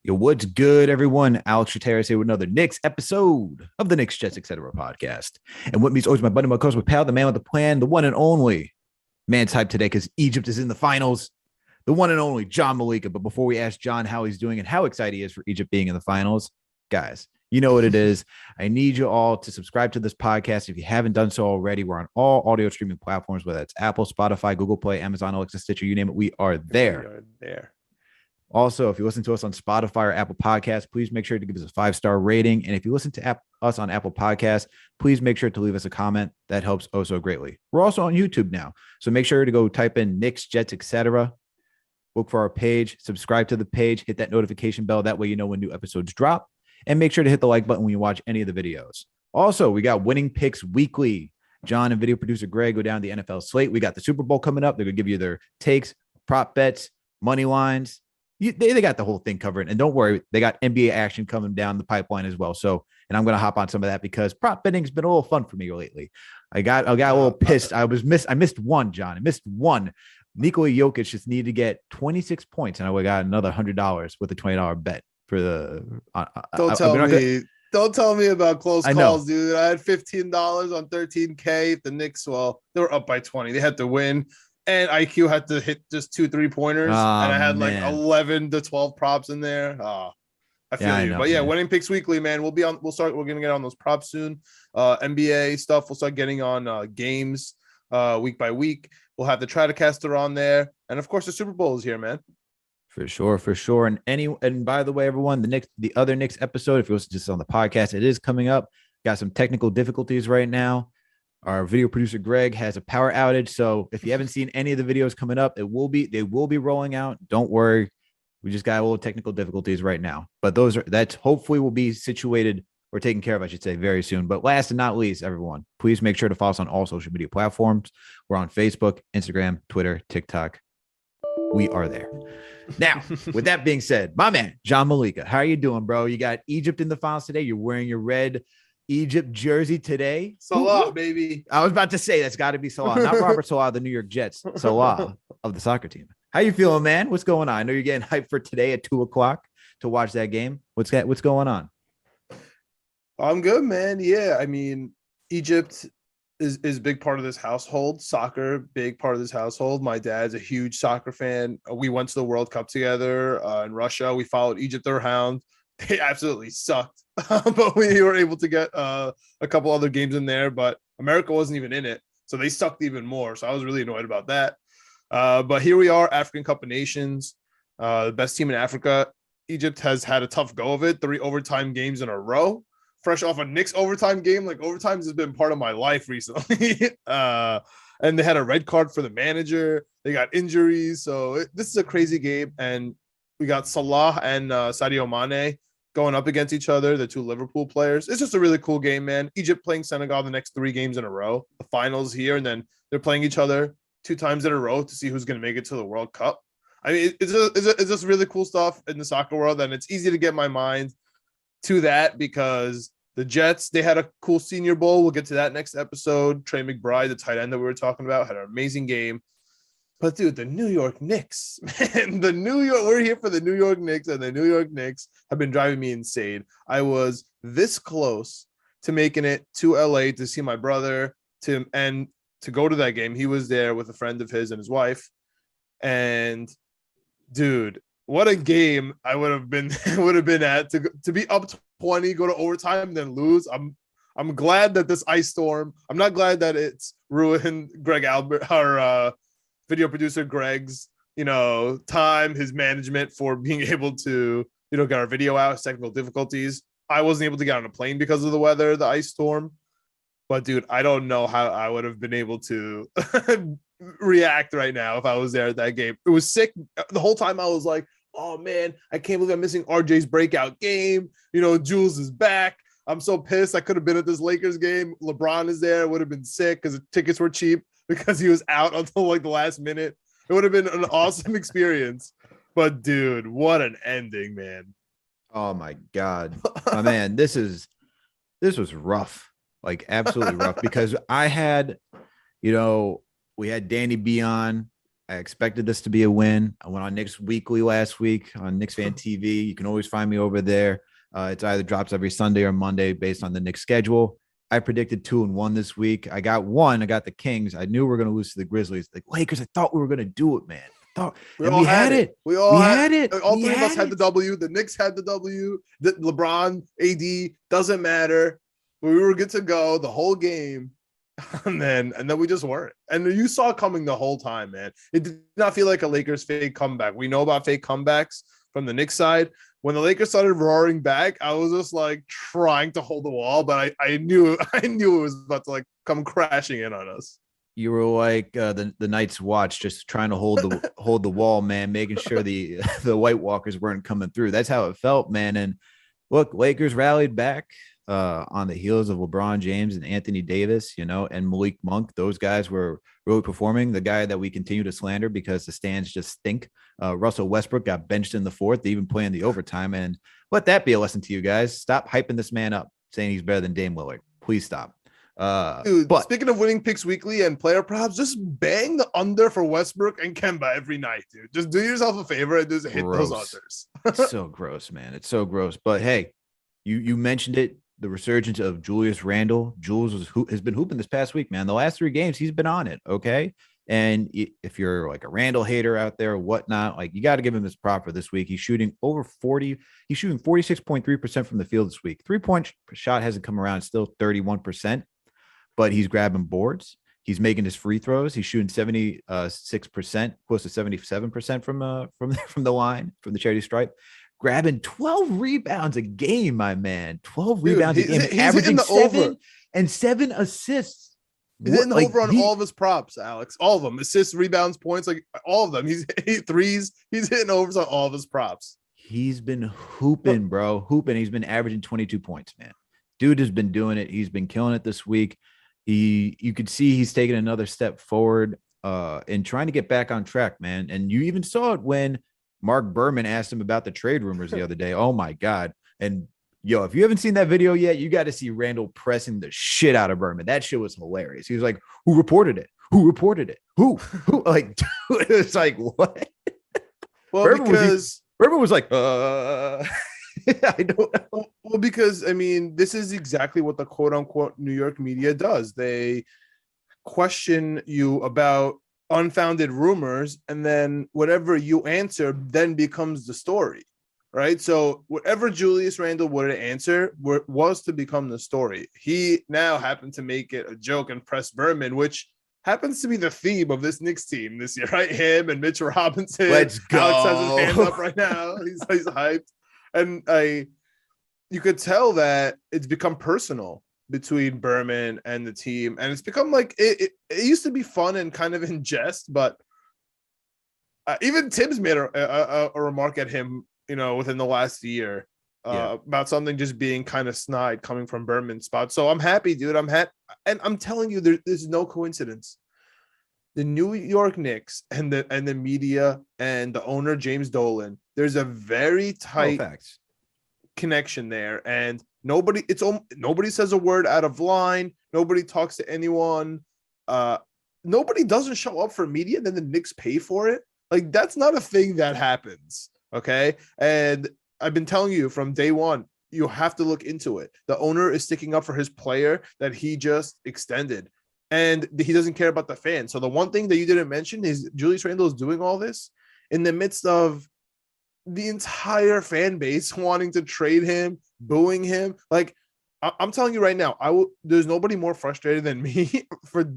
Yo, what's good, everyone? Alex Trataros here with another Knicks episode of the Knicks, Jets, etc. podcast. And with me is always my buddy, my coach, my pal, the man with the plan, the one and only man's hype today because Egypt is in the finals. The one and only John Meleka. But before we ask John how he's doing and how excited he is for Egypt being in the finals, guys, you know what it is. I need you all to subscribe to this podcast. If you haven't done so already, we're on all audio streaming platforms, whether it's Apple, Spotify, Google Play, Amazon, Alexa, Stitcher, you name it. We are there. We are there. Also, if you listen to us on Spotify or Apple Podcasts, please make sure to give us a 5-star rating. And if you listen to us on Apple Podcasts, please make sure to leave us a comment. That helps oh so greatly. We're also on YouTube now. So make sure to go type in Knicks, Jets, etc. Look for our page, subscribe to the page, hit that notification bell. That way you know when new episodes drop. And make sure to hit the like button when you watch any of the videos. Also, we got Winning Picks Weekly. John and video producer Greg go down the NFL slate. We got the Super Bowl coming up. They're going to give you their takes, prop bets, money lines. They got the whole thing covered. And don't worry, they got NBA action coming down the pipeline as well. So, and I'm going to hop on some of that because prop betting's been a little fun for me lately. I got a little pissed. I missed one, John. I missed one. Nikola Jokic just needed to get 26 points, and I got another $100 with a $20 bet for the. Don't tell me about close calls, dude. I had $15 on 13K. The Knicks, well, they were up by 20. They had to win. And IQ had to hit just 2 3-pointers, and I had like 11 to 12 props in there. I feel you. But yeah, Winning Picks Weekly, man. We're gonna get on those props soon. NBA stuff. We'll start getting on games week by week. We'll have the Tratacaster on there, and of course the Super Bowl is here, man. For sure. And by the way, everyone, the other Knicks episode, if you listen to this on the podcast, it is coming up. Got some technical difficulties right now. Our video producer Greg has a power outage, so if you haven't seen any of the videos coming up, they will be rolling out. Don't worry, we just got a little technical difficulties right now, but that's hopefully will be situated or taken care of, I should say, very soon. But last and not least, everyone, please make sure to follow us on all social media platforms. We're on Facebook, Instagram, Twitter, TikTok. We are there. Now, with that being said, my man John Meleka, how are you doing, bro? You got Egypt in the finals today. You're wearing your red Egypt jersey today. Salah, baby. I was about to say that's got to be Salah, not Robert Salah, the New York Jets. Salah of the soccer team. How you feeling, man? What's going on? I know you're getting hyped for today at 2:00 to watch that game. What's going on? I'm good, man. Yeah, I mean, Egypt is a big part of this household. Soccer, big part of this household. My dad's a huge soccer fan. We went to the World Cup together in Russia. We followed Egypt around. They absolutely sucked, but we were able to get a couple other games in there, but America wasn't even in it, so they sucked even more. So I was really annoyed about that. But here we are, African Cup of Nations, the best team in Africa. Egypt has had a tough go of it, 3 overtime games in a row, fresh off a Knicks overtime game. Like, overtimes has been part of my life recently. And they had a red card for the manager. They got injuries, so this is a crazy game. And we got Salah and Sadio Mane going up against each other, the 2 Liverpool players. It's just a really cool game, man. Egypt playing Senegal the next 3 games in a row. The finals here, and then they're playing each other 2 times in a row to see who's going to make it to the World Cup. I mean, it's just really cool stuff in the soccer world, and it's easy to get my mind to that because the Jets, they had a cool Senior Bowl. We'll get to that next episode. Trey McBride, the tight end that we were talking about, had an amazing game. But dude, the New York Knicks, man, we're here for the New York Knicks, and the New York Knicks have been driving me insane. I was this close to making it to LA to see my brother and to go to that game. He was there with a friend of his and his wife. And dude, what a game I would have been at to be up 20, go to overtime, and then lose. I'm glad that this ice storm, I'm not glad that it's ruined Greg Albert, our video producer Greg's, time, his management for being able to, get our video out, technical difficulties. I wasn't able to get on a plane because of the weather, the ice storm. But dude, I don't know how I would have been able to react right now if I was there at that game. It was sick. The whole time I was like, oh man, I can't believe I'm missing RJ's breakout game. Jules is back. I'm so pissed. I could have been at this Lakers game. LeBron is there. It would have been sick because the tickets were cheap because he was out until like the last minute. It would have been an awesome experience. But dude, what an ending, man. Oh my God. My man, this was rough. Like absolutely rough because I had, we had Danny B on I expected this to be a win. I went on Knicks Weekly last week on Knicks Fan TV. You can always find me over there. It's either drops every Sunday or Monday based on the Knicks schedule. I predicted 2-1 this week. I got one. I got the Kings. I knew we were going to lose to the Grizzlies. Like Lakers, I thought we were going to do it, man. We had it. We had it. All three of us had the W. The Knicks had the W. The LeBron, AD, doesn't matter. We were good to go the whole game. And then we just weren't. And you saw it coming the whole time, man. It did not feel like a Lakers fake comeback. We know about fake comebacks from the Knicks side. When the Lakers started roaring back, I was just like trying to hold the wall, but I knew it was about to like come crashing in on us. You were like the Night's Watch, just trying to hold the wall, man, making sure the White Walkers weren't coming through. That's how it felt, man. And look, Lakers rallied back on the heels of LeBron James and Anthony Davis, and Malik Monk. Those guys were really performing. The guy that we continue to slander because the stands just stink. Russell Westbrook got benched in the fourth, even playing the overtime. And let that be a lesson to you guys. Stop hyping this man up, saying he's better than Dame Lillard. Please stop. Dude, but speaking of winning picks weekly and player props, just bang the under for Westbrook and Kemba every night, dude. Just do yourself a favor and just hit those unders. It's so gross, man. It's so gross. But hey, you mentioned it. The resurgence of Julius Randle. Jules has been hooping this past week, man. The last 3 games, he's been on it. Okay. And if you're like a Randle hater out there or whatnot, like you got to give him his prop for this week. He's shooting over 40. He's shooting 46.3% from the field this week. 3-point shot hasn't come around. It's still 31%, but he's grabbing boards. He's making his free throws. He's shooting 76%, close to 77% from the line, from the charity stripe. Grabbing 12 rebounds a game, my man. 12 rebounds a game, averaging 7 assists. He's hitting the over on all of his props, Alex. All of them. Assists, rebounds, points, like all of them. He's threes. He's hitting overs on all of his props. He's been hooping, bro. Hooping. He's been averaging 22 points, man. Dude has been doing it. He's been killing it this week. You could see he's taking another step forward in trying to get back on track, man. And you even saw it when Mark Berman asked him about the trade rumors the other day. Oh my God. And if you haven't seen that video yet, you got to see Randle pressing the shit out of Berman. That shit was hilarious. He was like, who reported it? Who reported it? Who? Like, dude, it's like, what? Well, Berman was like, I don't know. Well, because I mean, this is exactly what the quote unquote New York media does. They question you about unfounded rumors, and then whatever you answer then becomes the story, right? So whatever Julius Randle would answer was to become the story. He now happened to make it a joke and press Berman, which happens to be the theme of this Knicks team this year, right? Him and Mitch Robinson. Let's go. Alex has his hands up right now. He's hyped, and you could tell that it's become personal between Berman and the team, and it's become like it used to be fun and kind of in jest, but even Tibbs made a remark at him, within the last year about something just being kind of snide coming from Berman's spot. So I'm happy, dude. And I'm telling you, there's no coincidence. The New York Knicks and the media and the owner James Dolan, there's a very tight connection there, and nobody says a word out of line. Nobody talks to anyone. Nobody doesn't show up for media, then the Knicks pay for it. Like, that's not a thing that happens. Okay. And I've been telling you from day one, you have to look into it. The owner is sticking up for his player that he just extended, and he doesn't care about the fans. So the one thing that you didn't mention is Julius Randle is doing all this in the midst of the entire fan base wanting to trade him, booing him. Like, I'm telling you right now, there's nobody more frustrated than me for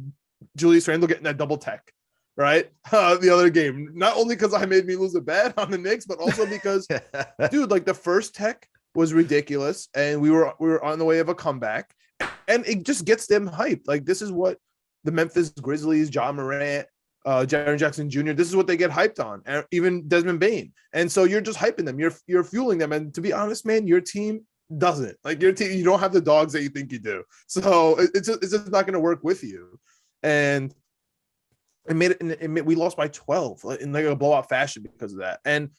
Julius Randle getting that double tech, right? The other game, not only because I made me lose a bet on the Knicks, but also because, dude, like the first tech was ridiculous, and we were on the way of a comeback, and it just gets them hyped. Like, this is what the Memphis Grizzlies, John Morant, Jaren Jackson Jr., this is what they get hyped on, and even Desmond Bane. And so you're just hyping them. You're fueling them. And to be honest, man, your team doesn't. Like, your team, you don't have the dogs that you think you do. So it's just not going to work with you. And we lost by 12 in like a blowout fashion because of that. And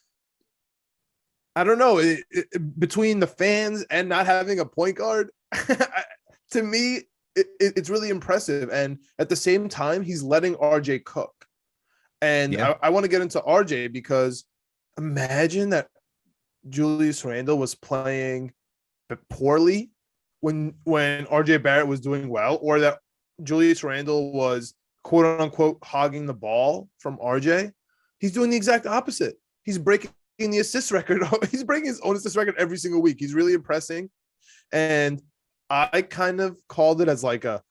I don't know, between the fans and not having a point guard, to me, it's really impressive. And at the same time, he's letting RJ cook. And Yeah. I want to get into RJ because imagine that Julius Randle was playing poorly when RJ Barrett was doing well, or that Julius Randle was quote unquote hogging the ball from RJ. He's doing the exact opposite. He's breaking the assist record. He's breaking his own assist record every single week. He's really impressing. And I kind of called it as like a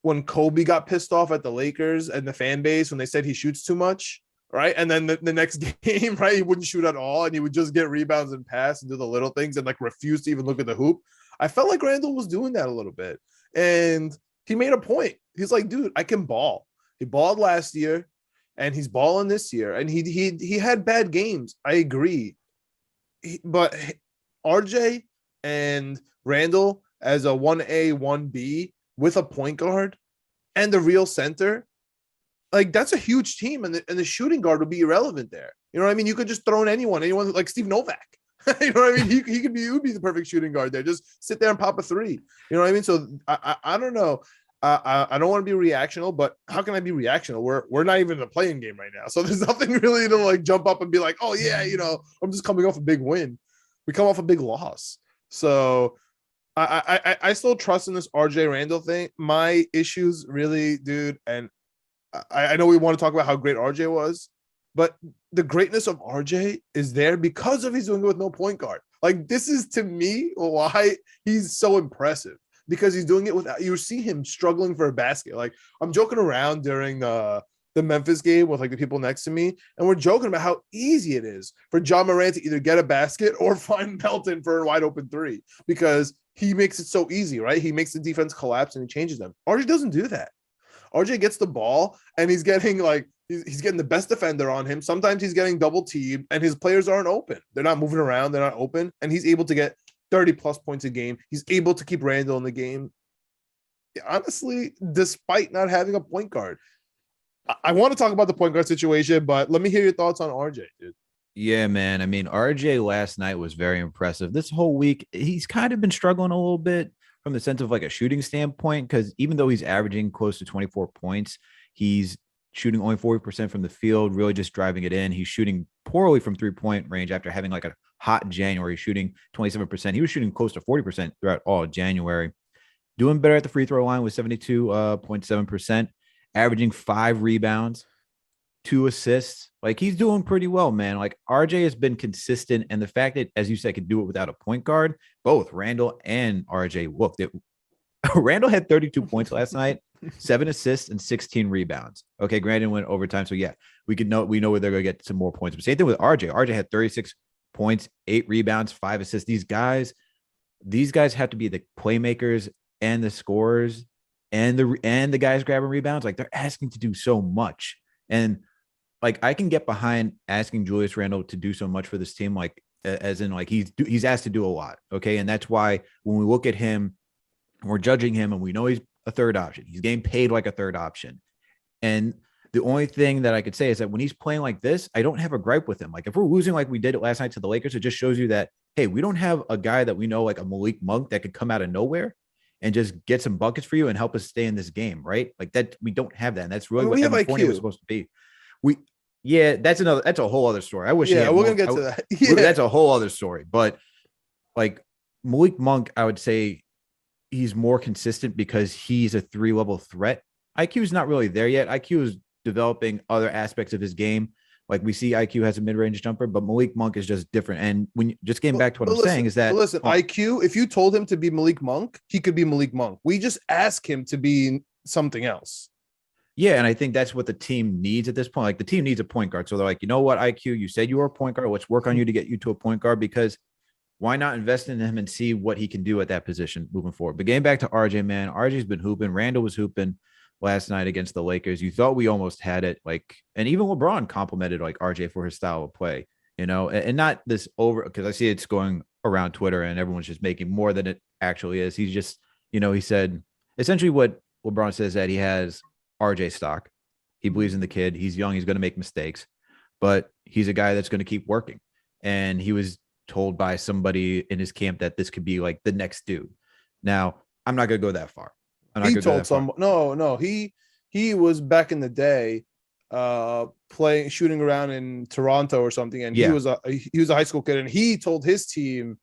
when Kobe got pissed off at the Lakers and the fan base when they said he shoots too much, right? And then the next game, right, he wouldn't shoot at all and he would just get rebounds and pass and do the little things and like refuse to even look at the hoop. I felt like Randle was doing that a little bit. And he made a point. He's like, dude, I can ball. He balled last year and he's balling this year. And he had bad games. I agree. But RJ and Randle as a 1A, 1B with a point guard and the real center, like that's a huge team. And the shooting guard would be irrelevant there. You know what I mean? You could just throw in anyone like Steve Novak. You know what I mean? He would be the perfect shooting guard there. Just sit there and pop a three. You know what I mean? So I don't know. I don't want to be reactional, but how can I be reactional? We're not even in the playing game right now. So there's nothing really to like jump up and be like, oh yeah, I'm just coming off a big win. We come off a big loss. So I still trust in this RJ Randle thing. My issues really, dude, and I know we want to talk about how great RJ was, but the greatness of RJ is there because of he's doing it with no point guard. Like this is to me why he's so impressive, because he's doing it without, you see him struggling for a basket. Like I'm joking around during the Memphis game with like the people next to me, and we're joking about how easy it is for John Morant to either get a basket or find Melton for a wide open three, because he makes it so easy, right? He makes the defense collapse and he changes them. RJ doesn't do that. RJ gets the ball and he's getting like he's getting the best defender on him. Sometimes he's getting double teamed and his players aren't open. They're not moving around. They're not open. And he's able to get 30 plus points a game. He's able to keep Randle in the game. Honestly, despite not having a point guard. I want to talk about the point guard situation, but let me hear your thoughts on RJ, dude. Yeah, man. I mean, RJ last night was very impressive. This whole week, he's kind of been struggling a little bit from the sense of like a shooting standpoint, because even though he's averaging close to 24 points, he's shooting only 40% from the field, really just driving it in. He's shooting poorly from 3-point range after having like a hot January, shooting 27%. He was shooting close to 40% throughout all January. Doing better at the free throw line with 72.7%, averaging 5 rebounds, 2 assists. Like he's doing pretty well, man. Like RJ has been consistent, and the fact that, as you said, could do it without a point guard, both Randle and RJ looked it. Randle had 32 points last night, 7 assists and 16 rebounds. Okay, granted went overtime, so yeah, we know where they're gonna get some more points. But same thing with RJ. RJ had 36 points, 8 rebounds, 5 assists. These guys have to be the playmakers and the scorers and the guys grabbing rebounds. Like they're asking to do so much. And like I can get behind asking Julius Randle to do so much for this team, like as in like he's asked to do a lot. Okay. And that's why when we look at him, we're judging him and we know he's a third option. He's getting paid like a third option. And the only thing that I could say is that when he's playing like this, I don't have a gripe with him. Like if we're losing like we did it last night to the Lakers, it just shows you that, hey, we don't have a guy that we know like a Malik Monk that could come out of nowhere and just get some buckets for you and help us stay in this game, right? Like that, we don't have that. And that's really what Evan Fournier was supposed to be. That's a whole other story. I wish. Yeah, we're gonna get to that. Yeah. That's a whole other story. But like Malik Monk, I would say he's more consistent because he's a 3-level threat. IQ is not really there yet. IQ is developing other aspects of his game. Like we see IQ has a mid-range jumper, but Malik Monk is just different. And when just getting back to what I'm saying is that IQ, if you told him to be Malik Monk, he could be Malik Monk. We just ask him to be something else. Yeah, and I think that's what the team needs at this point. Like the team needs a point guard. So they're like, you know what, IQ, you said you were a point guard. Let's work on you to get you to a point guard, because why not invest in him and see what he can do at that position moving forward? But getting back to RJ, man, RJ's been hooping. Randle was hooping last night against the Lakers. You thought we almost had it. Like, and even LeBron complimented like RJ for his style of play, and not this over, because I see it's going around Twitter and everyone's just making more than it actually is. He's just, he said essentially what LeBron says, that he has RJ stock. He believes in the kid. He's young. He's going to make mistakes, but he's a guy that's going to keep working. And he was told by somebody in his camp that this could be like the next dude. Now, I'm not going to go that far. He told someone, no, he was back in the day. playing shooting around in Toronto or something, and Yeah. he was a high school kid, and he told his team,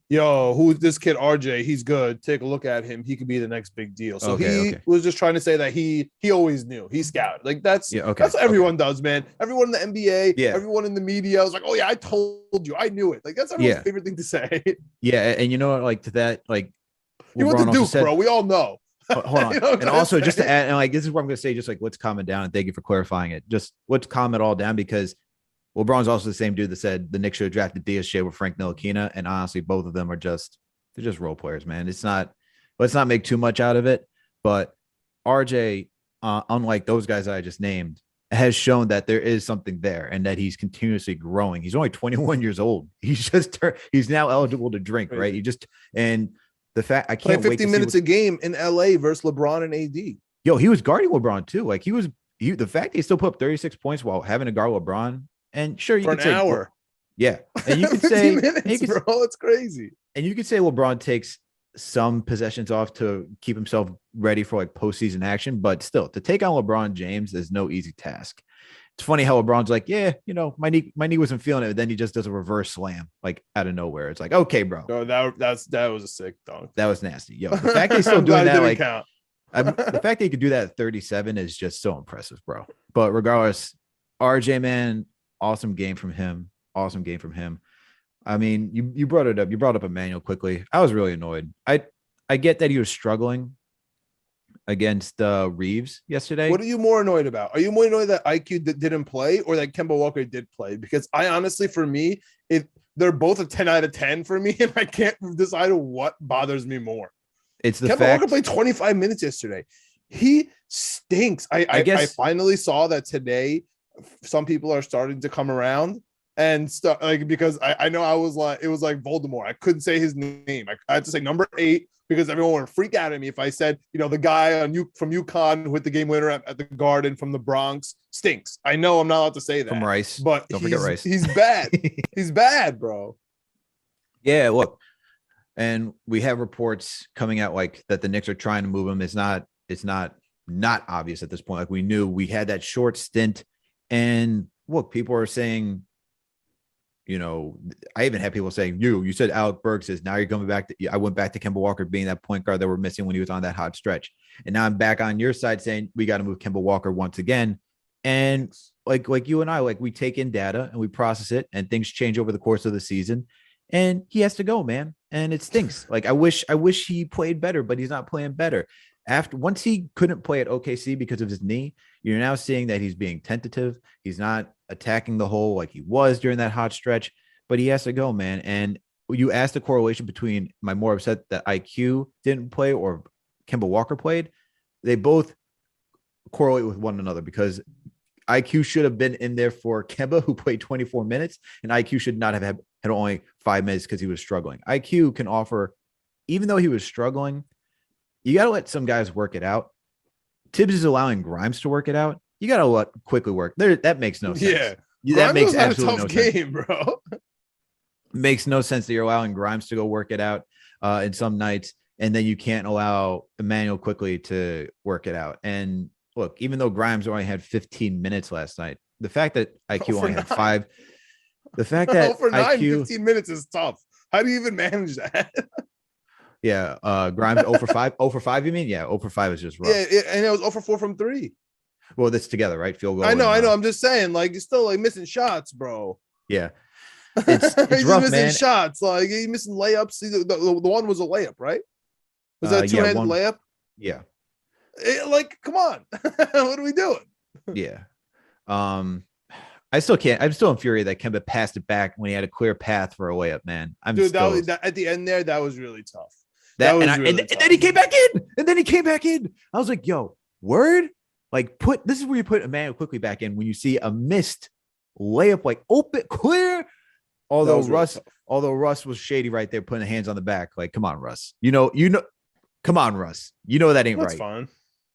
yo, who's this kid RJ? He's good. Take a look at him. He could be the next big deal. So he was just trying to say that he always knew. He scouted. Like that's what everyone does, man. Everyone in the NBA, everyone in the media was like, oh yeah, I told you, I knew it. Like that's everyone's favorite thing to say. Yeah, and you know what, like to that, like he went to Duke, bro. We all know. Hold on. And also just to add, and like this is what I'm gonna say, just like let's calm it down, and thank you for clarifying it. Just let's calm it all down, because LeBron's also the same dude that said the Knicks should have drafted Diaz with Frank Ntilikina, and honestly, both of them are they're just role players, man. Let's not make too much out of it. But RJ, unlike those guys that I just named, has shown that there is something there and that he's continuously growing. He's only 21 years old. He's now eligible to drink, right? The fact I can't wait 50 minutes a game in LA versus LeBron and AD. Yo, he was guarding LeBron too. Like the fact that he still put up 36 points while having to guard LeBron. And sure, you could say, hour. Yeah. And you could say, minutes, bro, it's crazy. And you could say LeBron takes some possessions off to keep himself ready for like postseason action, but still, to take on LeBron James is no easy task. It's funny how LeBron's like, yeah, my knee wasn't feeling it, but then he just does a reverse slam like out of nowhere. It's like, okay, bro. No, that was a sick dunk. That was nasty. Yo, the fact that he's still doing that, like, the fact that he could do that at 37 is just so impressive, bro. But regardless, RJ, man, awesome game from him. I mean, you brought it up. You brought up Emmanuel quickly. I was really annoyed. I get that he was struggling against Reeves yesterday. What are you more annoyed about? Are you more annoyed that IQ didn't play or that Kemba Walker did play? Because I honestly, for me, they're both a 10 out of 10 for me, and I can't decide what bothers me more. It's the Kemba fact Walker played 25 minutes yesterday. He stinks. I guess I finally saw that today. Some people are starting to come around and stuff, like, because I know I was like, it was like Voldemort. I couldn't say his name. I had to say number 8 because everyone would freak out at me if I said, the guy from UConn with the game winner at the Garden from the Bronx stinks. I know I'm not allowed to say that. From Rice. But don't forget Rice. He's bad. He's bad, bro. Yeah, look. And we have reports coming out like that the Knicks are trying to move him. It's not obvious at this point. Like we knew we had that short stint. And look, people are saying, I even had people saying, you said Alec Burks is now you're coming back to, I went back to Kemba Walker being that point guard that we're missing when he was on that hot stretch. And now I'm back on your side saying we got to move Kemba Walker once again. And like you and I, like we take in data and we process it and things change over the course of the season and he has to go, man. And it stinks. Like I wish he played better, but he's not playing better. Once he couldn't play at OKC because of his knee, you're now seeing that he's being tentative. He's not attacking the hole like he was during that hot stretch, but he has to go, man. And you asked the correlation between, am I more upset that IQ didn't play or Kemba Walker played? They both correlate with one another because IQ should have been in there for Kemba, who played 24 minutes, and IQ should not have had only 5 minutes because he was struggling. IQ can offer, even though he was struggling, you got to let some guys work it out. Tibbs is allowing Grimes to work it out. You got to let quickly work. That makes no sense. Yeah. That makes absolutely no sense. Game, bro. Makes no sense that you're allowing Grimes to go work it out in some nights, and then you can't allow Emmanuel quickly to work it out. And look, even though Grimes only had 15 minutes last night, the fact that IQ only had 5, the fact that for 9, IQ 15 minutes is tough. How do you even manage that? Yeah, Grimes 0 for 5. 0 for 5, you mean? Yeah, 0 for 5 is just rough. Yeah, and it was 0 for 4 from 3. Well, that's together, right? Field goal. I know. I'm just saying, like, he's still like missing shots, bro. Yeah, it's he's rough, missing man. shots. Like he's missing layups. The one was a layup, right? Was that a two-handed layup? Yeah. Like, come on, what are we doing? Yeah. I still can't. I'm still infuriated that Kemba passed it back when he had a clear path for a layup, man. That at the end there, that was really tough. And then he came back in. I was like, yo, word? Like, this is where you put Emmanuel quickly back in when you see a missed layup, like open, clear. Although Russ was shady right there, putting hands on the back. Like, come on, Russ. Come on, Russ. You know that ain't That's right.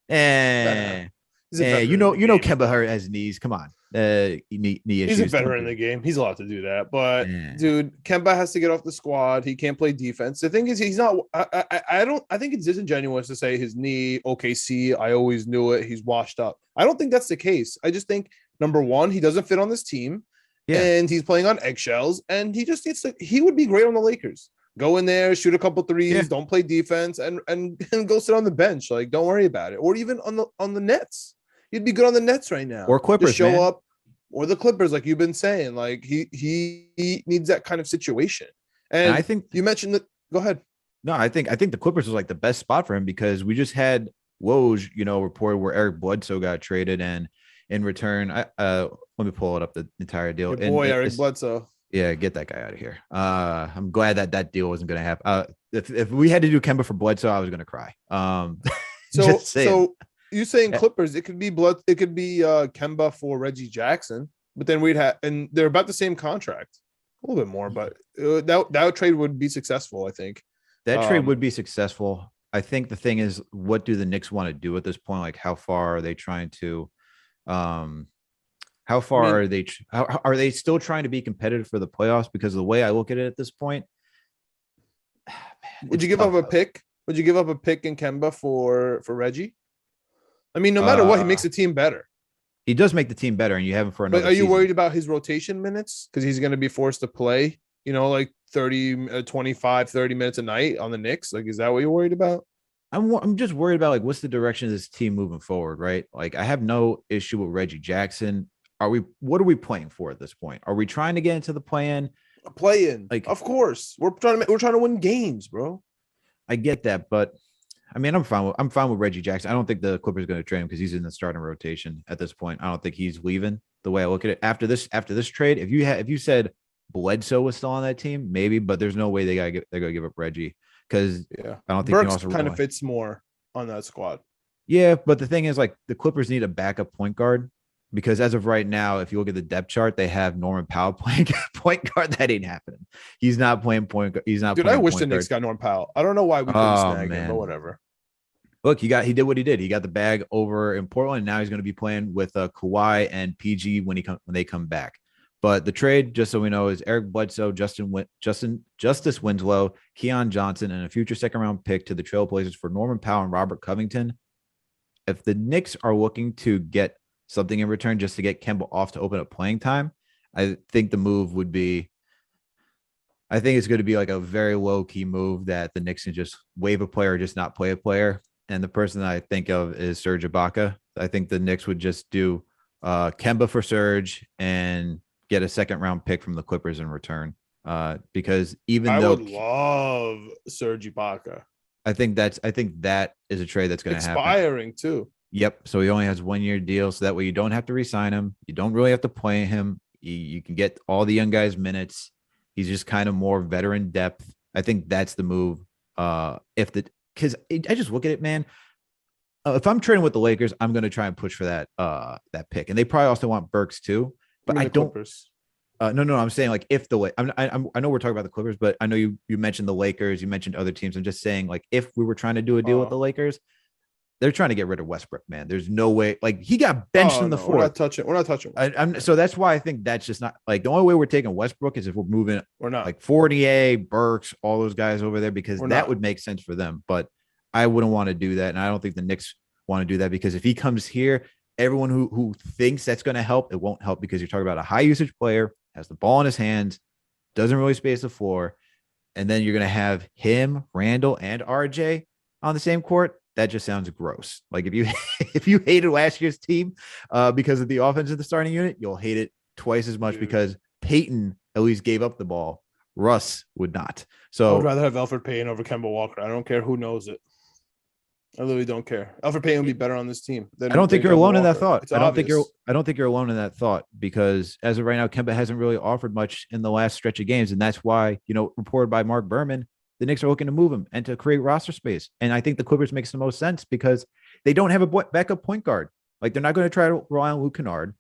fine. He's a You veteran know, in the game. Kemba hurt has knees. Come on, knee issues. He's a veteran in the game. He's allowed to do that. But dude, Kemba has to get off the squad. He can't play defense. The thing is, he's not. I don't. I think it's disingenuous to say his knee. OKC. I always knew it. He's washed up. I don't think that's the case. I just think number one, he doesn't fit on this team, and he's playing on eggshells. And he just needs to. He would be great on the Lakers. Go in there, shoot a couple threes, don't play defense, and go sit on the bench. Like, don't worry about it. Or even on the Nets. He'd be good on the Nets right now. Or Clippers, just show up, or the Clippers, like you've been saying. Like he needs that kind of situation. And I think you mentioned that. Go ahead. No, I think the Clippers was like the best spot for him because we just had Woj, reported where Eric Bledsoe got traded, and in return, let me pull it up the entire deal. Your boy Eric Bledsoe. Yeah, get that guy out of here. I'm glad that deal wasn't going to happen. If we had to do Kemba for Bledsoe, I was going to cry. So you saying Clippers? It could be Kemba for Reggie Jackson, but then and they're about the same contract, a little bit more, but that trade would be successful. I think that trade would be successful. I think the thing is, what do the Knicks want to do at this point? Like, how far are they trying to? How far are they? Are they still trying to be competitive for the playoffs? Because the way I look at it at this point, would you give up a pick? Would you give up a pick in Kemba for Reggie? I mean, no matter what, he makes the team better. He does make the team better, and you have him for another. But are you season. worried about his rotation minutes? Because he's going to be forced to play, like 25, 30 minutes a night on the Knicks. Like, is that what you're worried about? I'm just worried about, like, what's the direction of this team moving forward, right? Like, I have no issue with Reggie Jackson. What are we playing for at this point? Are we trying to get into the play-in? Play-in, like, of course. We're trying to win games, bro. I get that, but I mean, I'm fine with Reggie Jackson. I don't think the Clippers are going to trade him because he's in the starting rotation at this point. I don't think he's leaving. The way I look at it, after this trade, if you said Bledsoe was still on that team, maybe, but there's no way they're gonna give up Reggie because I don't think Burks kind of fits more on that squad. Yeah, but the thing is, like, the Clippers need a backup point guard because as of right now, if you look at the depth chart, they have Norman Powell playing point guard. That ain't happening. He's not playing point guard. He's not. Dude, I wish the Knicks got Norman Powell. I don't know why we couldn't snag him, but whatever. Look, he did what he did. He got the bag over in Portland. And now he's going to be playing with Kawhi and PG when they come back. But the trade, just so we know, is Eric Bledsoe, Justice Winslow, Keon Johnson, and a future second-round pick to the Trailblazers for Norman Powell and Robert Covington. If the Knicks are looking to get something in return just to get Kemba off to open up playing time, I think the move would be – I think it's going to be like a very low-key move that the Knicks can just waive a player or just not play a player. And the person that I think of is Serge Ibaka. I think the Knicks would just do Kemba for Serge and get a second-round pick from the Clippers in return. Because I would love Serge Ibaka. I think that is a trade that's going to happen. Expiring too. Yep. So he only has 1 year deal, so that way you don't have to re-sign him. You don't really have to play him. You can get all the young guys minutes. He's just kind of more veteran depth. I think that's the move. Because I just look at it, man. If I'm trading with the Lakers, I'm going to try and push for that pick, and they probably also want Burks too. But I don't. No. I'm saying, like, if the I know we're talking about the Clippers, but I know you mentioned the Lakers, you mentioned other teams. I'm just saying, like, if we were trying to do a deal with the Lakers, they're trying to get rid of Westbrook, man. There's no way. Like, he got benched in the fourth. We're not touching. So that's why I think that's just not, like, the only way we're taking Westbrook is if we're moving. We're not, like, Fournier, Burks, all those guys over there, because that would make sense for them. But I wouldn't want to do that, and I don't think the Knicks want to do that, because if he comes here, everyone who thinks that's going to help, it won't help, because you're talking about a high usage player, has the ball in his hands, doesn't really space the floor, and then you're going to have him, Randle, and RJ on the same court. That just sounds gross. Like, if you hated last year's team because of the offense of the starting unit, you'll hate it twice as much, because Peyton at least gave up the ball. Russ would not. So I would rather have Elfrid Payton over Kemba Walker. I don't care who knows it. I literally don't care. Elfrid Payton would be better on this team. I don't think you're alone in that thought. I don't think you're alone in that thought, because as of right now, Kemba hasn't really offered much in the last stretch of games, and that's why, reported by Mark Berman, the Knicks are looking to move him and to create roster space. And I think the Clippers makes the most sense, because they don't have a backup point guard. Like, they're not going to try to rely on Luke Kennard.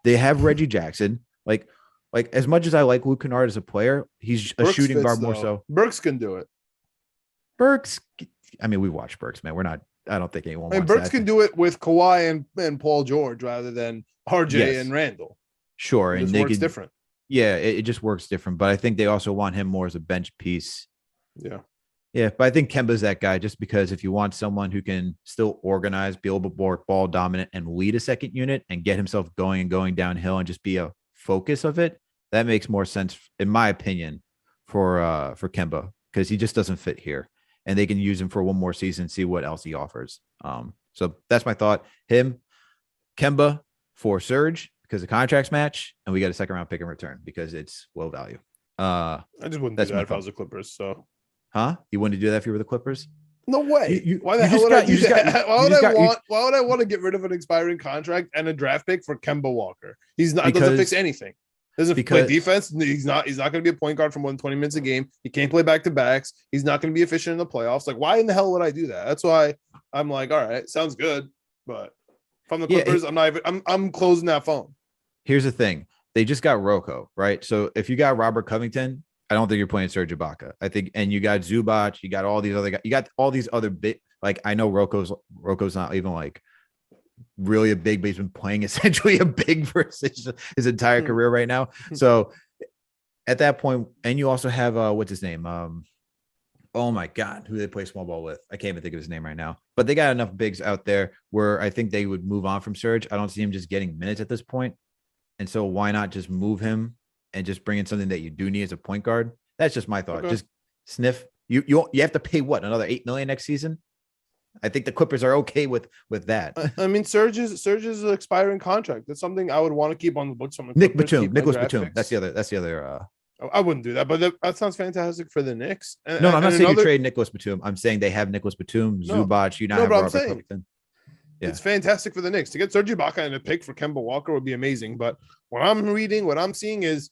They have Reggie Jackson. Like as much as I like Luke Kennard as a player, he's a shooting guard more so. Burks can do it. Burks. I mean, we watch Burks, man. We're not I don't think anyone I mean, wants Burks that. can do it with Kawhi and Paul George rather than RJ Yes, and Randle. sure. It And just they works could, different. yeah, it just works different. But I think they also want him more as a bench piece. Yeah. Yeah, but I think Kemba's that guy just because if you want someone who can still organize, be able to work ball dominant and lead a second unit and get himself going and going downhill and just be a focus of it, that makes more sense, in my opinion, for Kemba, because he just doesn't fit here. And they can use him for one more season, see what else he offers. So that's my thought. Him, Kemba for Surge because the contracts match, and we got a second round pick in return because it's low value. I just wouldn't do That's that my if I thought. was the Clippers. So Huh? You wouldn't do that if you were the Clippers? no way. Why the You hell just would I got do you just got that? Why you would just I got you want? Why would I want to get rid of an expiring contract and a draft pick for Kemba Walker? He's not. Doesn't fix because anything. Doesn't play because defense. He's not. He's not going to be a point guard for more than 20 minutes a game. He can't play back to backs. He's not going to be efficient in the playoffs. Like, why in the hell would I do that? That's why I'm like, all right, sounds good, but from the yeah, Clippers, I'm not even. I'm closing that phone. here's the thing. They just got Rocco, right? So if you got Robert Covington, I don't think you're playing Serge Ibaka. I think, and you got Zubac, you got all these other guys, you got all these other big. Like I know Rocco's not even like really a big, but he's been playing essentially a big for his entire career right now. So at that point, and you also have what's his name? Oh my God, who they play small ball with? I can't even think of his name right now. But they got enough bigs out there where I think they would move on from Serge. I don't see him just getting minutes at this point. And so why not just move him and just bring in something that you do need as a point guard? That's just my thought. Okay. Just sniff. You have to pay what, another $8 million next season? I think the Clippers are okay with that. I mean, Serge's an expiring contract. That's something I would want to keep on the books from the Nick Clippers, Batum, keep my Nicholas draft Batum. picks. That's the other. I wouldn't do that, but that sounds fantastic for the Knicks. No, I'm not saying you trade Nicholas Batum. I'm saying they have Nicholas Batum, Zubac. You now have Robert Covington. Yeah. It's fantastic for the Knicks to get Serge Ibaka and a pick for Kemba Walker would be amazing. But what I'm seeing is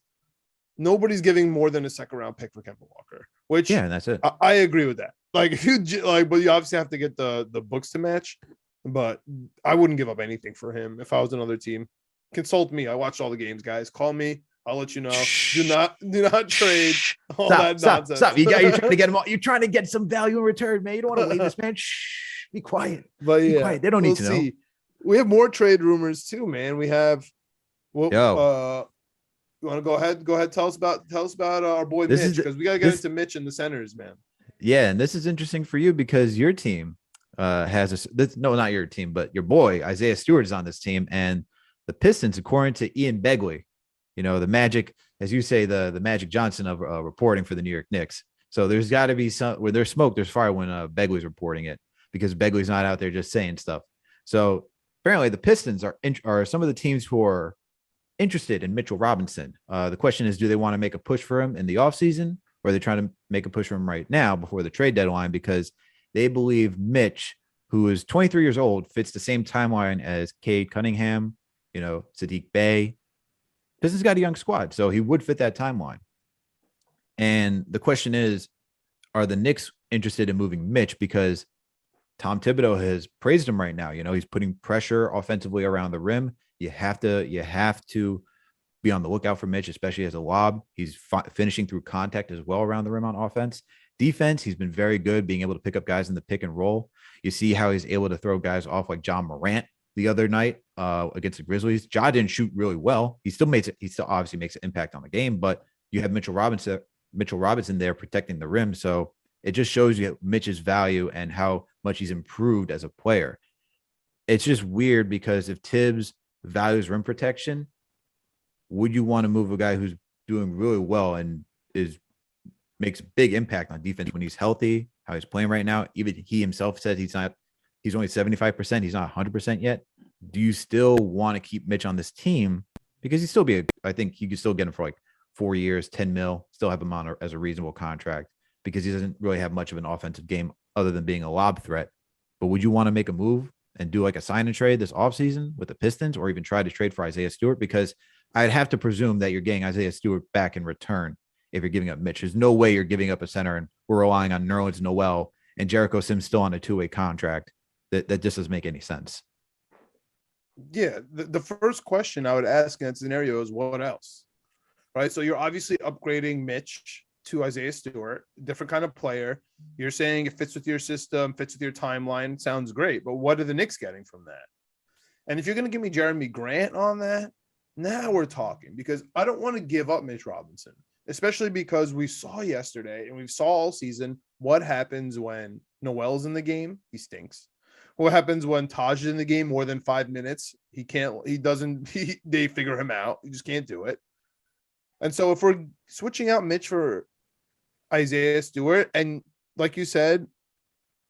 nobody's giving more than a second round pick for Kemba Walker, which and that's it. I agree with that. Like if you like, but you obviously have to get the books to match. But I wouldn't give up anything for him if I was another team. Consult me. I watched all the games, guys. Call me. I'll let you know. Do not trade all that nonsense. Stop. You're trying to get them all. You're trying to get some value in return, man. You don't want to wait this, man. Shh. Be quiet. But be quiet. They don't need to know. We have more trade rumors too, man. We have you want to go ahead? Go ahead. Tell us about our boy Mitch, because we gotta get into Mitch and the centers, man. Yeah, and this is interesting for you because your team has not your team, but your boy Isaiah Stewart is on this team, and the Pistons, according to Ian Begley, the Magic, as you say, the Magic Johnson of reporting for the New York Knicks. So there's got to be some where there's smoke, there's fire when Begley's reporting it, because Begley's not out there just saying stuff. So apparently the Pistons are some of the teams who are interested in Mitchell Robinson. The question is, do they want to make a push for him in the offseason, or are they trying to make a push for him right now before the trade deadline? Because they believe Mitch, who is 23 years old, fits the same timeline as Cade Cunningham, Sadiq Bey. Pistons got a young squad, so he would fit that timeline. And the question is, are the Knicks interested in moving Mitch? Because Tom Thibodeau has praised him right now. He's putting pressure offensively around the rim. You have to be on the lookout for Mitch, especially as a lob. He's finishing through contact as well around the rim on offense. Defense, he's been very good being able to pick up guys in the pick and roll. You see how he's able to throw guys off like John Morant the other night against the Grizzlies. Ja didn't shoot really well. He still obviously makes an impact on the game, but you have Mitchell Robinson there protecting the rim. So it just shows you Mitch's value and how much he's improved as a player. It's just weird because if Tibbs values rim protection, would you want to move a guy who's doing really well and makes a big impact on defense when he's healthy, how he's playing right now? Even he himself said he's only 75%. He's not 100% yet. Do you still want to keep Mitch on this team? Because I think you could still get him for like 4 years, 10 mil, still have him on as a reasonable contract, because he doesn't really have much of an offensive game other than being a lob threat. But would you want to make a move and do like a sign and trade this offseason with the Pistons, or even try to trade for Isaiah Stewart? Because I'd have to presume that you're getting Isaiah Stewart back in return if you're giving up Mitch. There's no way you're giving up a center and we're relying on Nerlens Noel and Jericho Sims still on a 2-way contract. That just doesn't make any sense. Yeah, the first question I would ask in that scenario is what else, right? So you're obviously upgrading Mitch to Isaiah Stewart, different kind of player. You're saying it fits with your system, fits with your timeline. Sounds great. But what are the Knicks getting from that? And if you're going to give me Jeremy Grant on that, now we're talking, because I don't want to give up Mitch Robinson, especially because we saw yesterday and we saw all season what happens when Noel's in the game. He stinks. What happens when Taj is in the game more than 5 minutes? They figure him out. You just can't do it. And so if we're switching out Mitch for Isaiah Stewart, and like you said,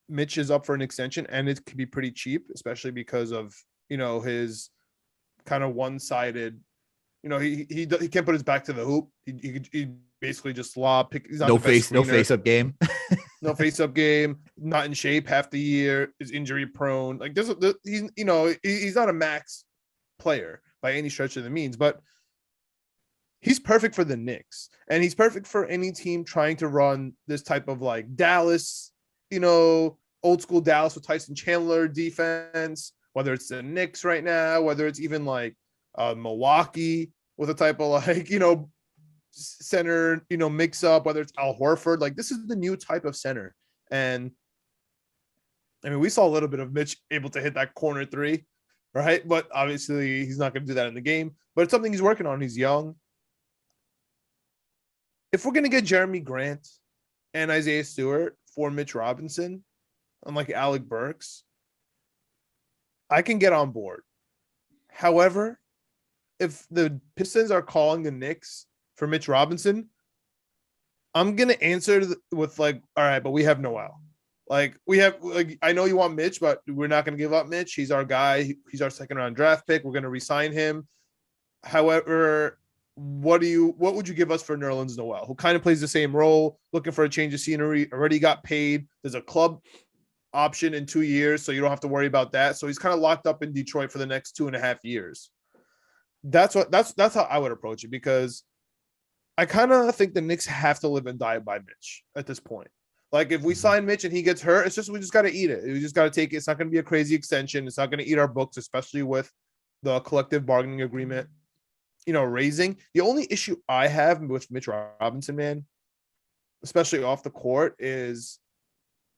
Mitch is up for an extension and it could be pretty cheap, especially because of, his kind of one-sided, he can't put his back to the hoop. He basically just lob. He's not no face-up game. No face-up game. Not in shape half the year. Is injury prone. Like he's not a max player by any stretch of the means, but he's perfect for the Knicks, and he's perfect for any team trying to run this type of like Dallas, old school Dallas with Tyson Chandler defense. Whether it's the Knicks right now, whether it's even like Milwaukee with a type of like, center, mix up, whether it's Al Horford, like this is the new type of center. And I mean, we saw a little bit of Mitch able to hit that corner three, right? But obviously he's not going to do that in the game, but it's something he's working on. He's young. If we're going to get Jeremy Grant and Isaiah Stewart for Mitch Robinson, unlike Alec Burks, I can get on board. However, if the Pistons are calling the Knicks for Mitch Robinson, I'm going to answer with like, all right, but we have Noel. Like I know you want Mitch, but we're not going to give up Mitch. He's our guy. He's our second round draft pick. We're going to re-sign him. However, what would you give us for Nerlens Noel, who kind of plays the same role, looking for a change of scenery, already got paid. There's a club option in 2 years, so you don't have to worry about that. So he's kind of locked up in Detroit for the next 2.5 years. That's how I would approach it, because I kind of think the Knicks have to live and die by Mitch at this point. Like if we sign Mitch and he gets hurt, we just got to eat it. We just got to take it. It's not going to be a crazy extension. It's not going to eat our books, especially with the collective bargaining agreement, raising. The only issue I have with Mitch Robinson, man, especially off the court, is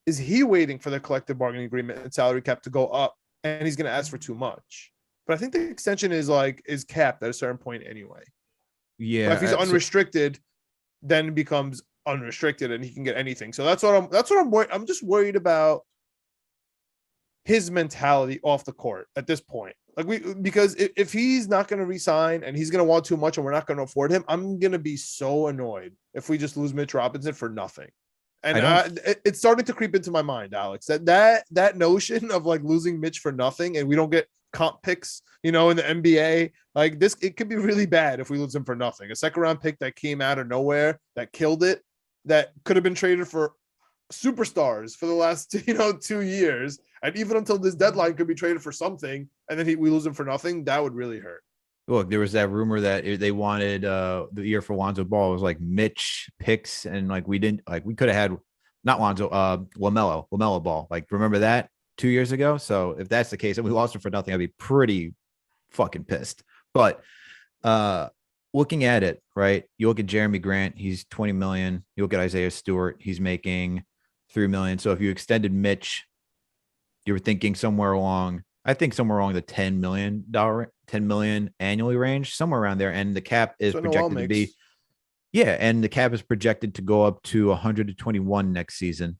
he waiting for the collective bargaining agreement and salary cap to go up, and he's going to ask for too much. But I think the extension is capped at a certain point anyway. Yeah. But if he's unrestricted, then it becomes unrestricted and he can get anything. So that's what I'm worried. I'm just worried about his mentality off the court at this point. Because if he's not going to resign and he's going to want too much and we're not going to afford him, I'm going to be so annoyed if we just lose Mitch Robinson for nothing. And it's starting to creep into my mind, Alex, that notion of like losing Mitch for nothing and we don't get comp picks, in the NBA, like this, it could be really bad if we lose him for nothing. A second round pick that came out of nowhere, that killed it, that could have been traded for superstars for the last, 2 years. And even until this deadline could be traded for something. And then we lose him for nothing. That would really hurt. Look, there was that rumor that they wanted the year for Lonzo Ball was like Mitch picks, and like we could have had not Lonzo, LaMelo Ball. Like, remember that 2 years ago? So if that's the case and we lost him for nothing, I'd be pretty fucking pissed. But looking at it, right? You look at Jeremy Grant, he's 20 million. You look at Isaiah Stewart, he's making 3 million. So if you extended Mitch, you were thinking somewhere along the $10 million annually range, somewhere around there. And the cap is projected to be, and the cap is projected to go up to 121 next season.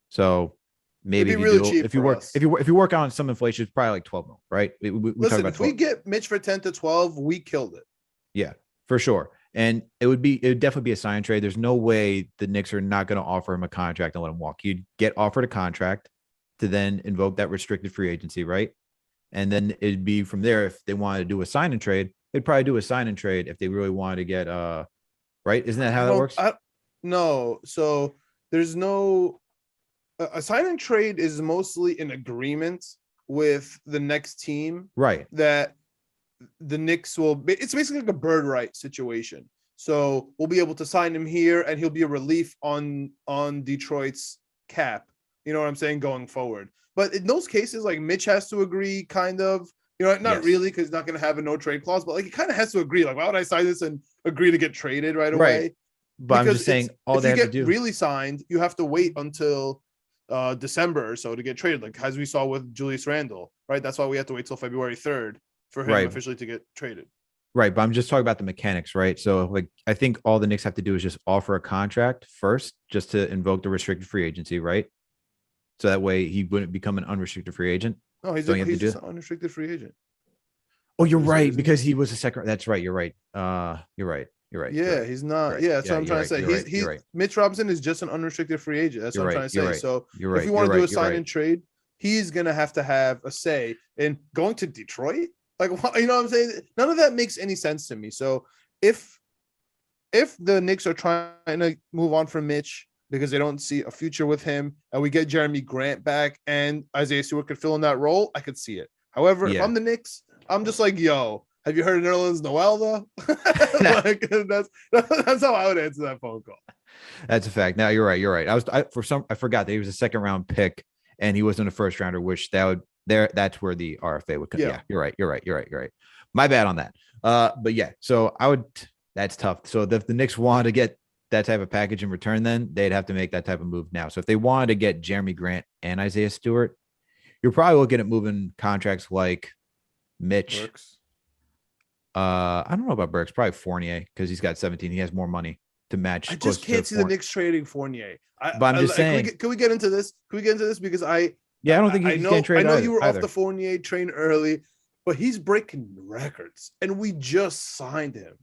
So maybe if you work on some inflation, it's probably like 12 million, right? If we get Mitch for 10 to 12, we killed it. Yeah, for sure. And it would definitely be a sign trade. There's no way the Knicks are not going to offer him a contract and let him walk. You'd get offered a contract to then invoke that restricted free agency, right? And then it'd be from there. If they wanted to do a sign and trade, they'd probably do a sign and trade if they really wanted to get right? Isn't that how that works? No. So there's no a sign and trade is mostly an agreement with the next team, right? That the Knicks it's basically like a bird right situation. So we'll be able to sign him here and he'll be a relief on Detroit's cap. You know what I'm saying? Going forward. But in those cases, like Mitch has to agree kind of, not really, because he's not going to have a no trade clause, but like he kind of has to agree. Like, why would I sign this and agree to get traded right away? But I'm because just saying all if they you have to get do. really signed, you have to wait until December or so to get traded, like as we saw with Julius Randle, right? That's why we have to wait till February 3rd for him Right. officially to get traded. Right. But I'm just talking about the mechanics, right? So like I think all the Knicks have to do is just offer a contract first, just to invoke the restricted free agency, right? So that way he wouldn't become an unrestricted free agent. No, Don't you have to he's do just that? an unrestricted free agent. Oh, That's you're what he said, right, isn't he? because he was a second. That's right. You're right. You're right. You're right. You're Yeah, right. he's You're not. right. Yeah, that's Yeah, what I'm you're trying to right. say. You're right. You're right. Mitch Robinson is just an unrestricted free agent. That's You're what I'm right. trying to You're say. right. So You're if right. you You're want to do right. a You're sign right. and trade, he's gonna have to have a say in going to Detroit. Like, you know what I'm saying? None of that makes any sense to me. So if the Knicks are trying to move on from Mitch because they don't see a future with him, and we get Jeremy Grant back and Isaiah Stewart could fill in that role, I could see it. However, if Yeah. I'm the Knicks, I'm just like, yo, have you heard of Nerlens Noel though? Like that's how I would answer that phone call. That's a fact. Now you're right. You're right. I forgot that he was a second round pick and he wasn't a first rounder, which that's where the RFA would come. Yeah. Yeah, you're right. You're right. You're right. You're right. My bad on that. But yeah, so that's tough. So if the Knicks want to get that type of package in return, then they'd have to make that type of move now. So if they wanted to get Jeremy Grant and Isaiah Stewart, you're probably looking at moving contracts like Mitch. Works. I don't know about Burks, probably Fournier, because he's got 17. He has more money to match. I just can't see the Knicks trading Fournier. But I'm just saying. Can we get into this? Can we get into this? Because I don't think he's getting traded. I know you were off the Fournier train early, but he's breaking records, and we just signed him.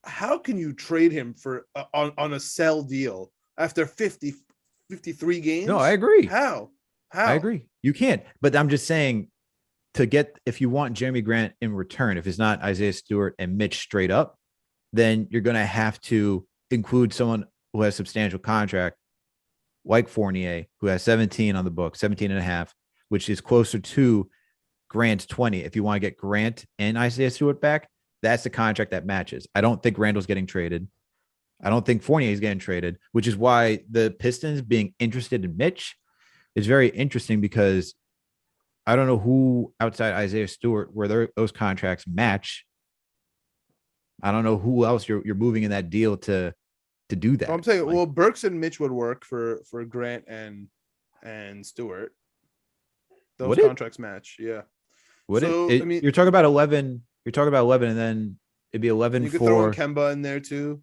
How can you trade him for on a sell deal after 53 games? No, I agree. How? I agree. You can't. But I'm just saying, if you want Jeremy Grant in return, if it's not Isaiah Stewart and Mitch straight up, then you're going to have to include someone who has substantial contract like Fournier, who has 17 on the book, 17 and a half, which is closer to Grant's 20. If you want to get Grant and Isaiah Stewart back, that's the contract that matches. I don't think Randle's getting traded. I don't think Fournier is getting traded, which is why the Pistons being interested in Mitch is very interesting, because I don't know who outside Isaiah Stewart where those contracts match. I don't know who else you're moving in that deal to do that. Well, I'm saying, well, Burks and Mitch would work for Grant and Stewart. Those contracts match, yeah. Would it? I mean, you're talking about 11. You're talking about 11, and then it'd be 11 you could for throw in Kemba in there too.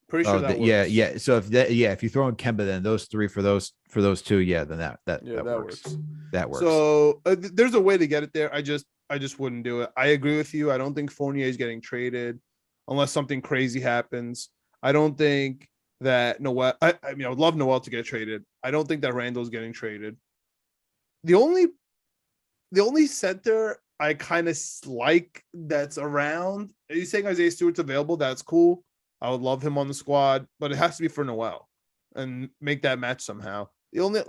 Pretty sure that works. Yeah. So if you throw in Kemba, then those three for those two, yeah, then that works. That works. So there's a way to get it there. I just wouldn't do it. I agree with you. I don't think Fournier is getting traded unless something crazy happens. I don't think that Noel. I mean, I would love Noel to get traded. I don't think that Randle's getting traded. The only center I kind of like that's around. Are you saying Isaiah Stewart's available? That's cool. I would love him on the squad, but it has to be for Noel and make that match somehow. The only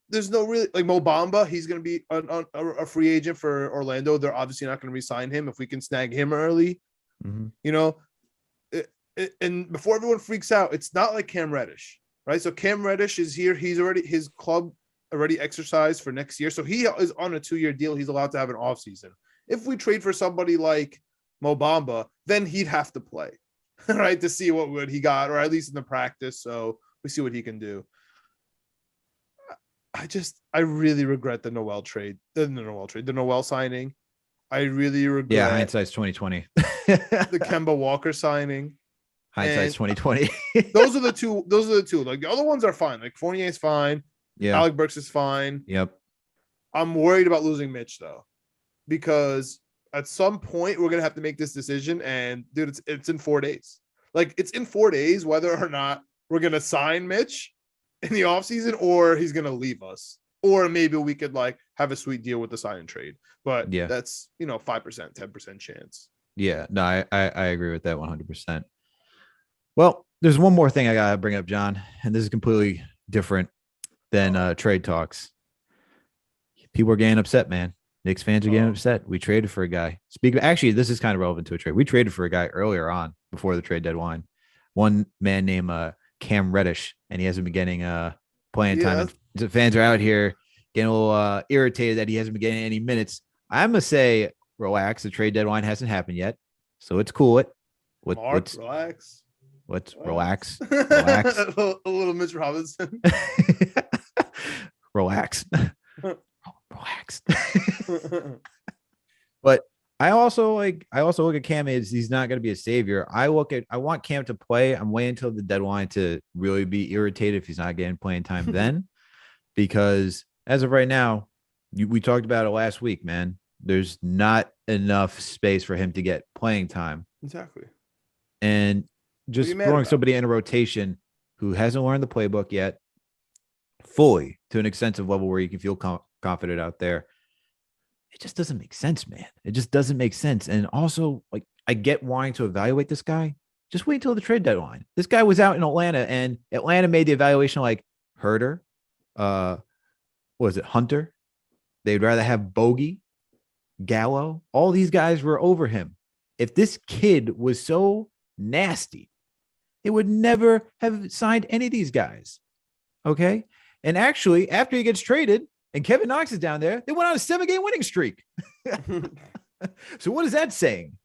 there's no really Mo Bamba. He's going to be a free agent for Orlando. They're obviously not going to re-sign him if we can snag him early. Mm-hmm. You know, and before everyone freaks out, it's not like Cam Reddish, right? So Cam Reddish is here. His club already exercised for next year, so he is on a 2-year deal. He's allowed to have an offseason. If we trade for somebody like Mo Bamba, then he'd have to play. Right, to see what he got, or at least in the practice, so we see what he can do. I really regret the Noel signing. I really regret. Yeah, hindsight's 2020. The Kemba Walker signing. Hindsight's 2020. Those are the two. Like the other ones are fine. Like Fournier is fine. Yeah. Alec Burks is fine. Yep. I'm worried about losing Mitch though, because at some point we're gonna have to make this decision, and dude, it's in 4 days. Like it's in 4 days whether or not we're gonna sign Mitch in the offseason or he's gonna leave us, or maybe we could have a sweet deal with the sign and trade. But yeah, that's 5%, 10% chance. Yeah, no, I agree with that 100%. Well, there's one more thing I gotta bring up, John, and this is completely different than trade talks. People are getting upset, man. Knicks fans are getting upset. We traded for a guy. Actually, this is kind of relevant to a trade. We traded for a guy earlier on before the trade deadline. One man named Cam Reddish, and he hasn't been getting playing time. And fans are out here getting a little irritated that he hasn't been getting any minutes. I'm gonna say, relax. The trade deadline hasn't happened yet, so let's cool it. Relax. Let's relax. Relax. A little Mitch Robinson. Relax. Relax. But I also look at Cam as he's not going to be a savior. I want Cam to play. I'm waiting until the deadline to really be irritated if he's not getting playing time then, because as of right now, we talked about it last week, man. There's not enough space for him to get playing time. Exactly. And just throwing somebody in a rotation who hasn't learned the playbook yet fully to an extensive level where you can feel confident out there. It just doesn't make sense, man. It just doesn't make sense. And also, like, I get wanting to evaluate this guy. Just wait until the trade deadline. This guy was out in Atlanta, and Atlanta made the evaluation like Herter, what was it, Hunter? They'd rather have Bogey, Gallo. All these guys were over him. If this kid was so nasty, they would never have signed any of these guys. Okay? And actually, after he gets traded, and Kevin Knox is down there, they went on a 7-game winning streak. So what is that saying?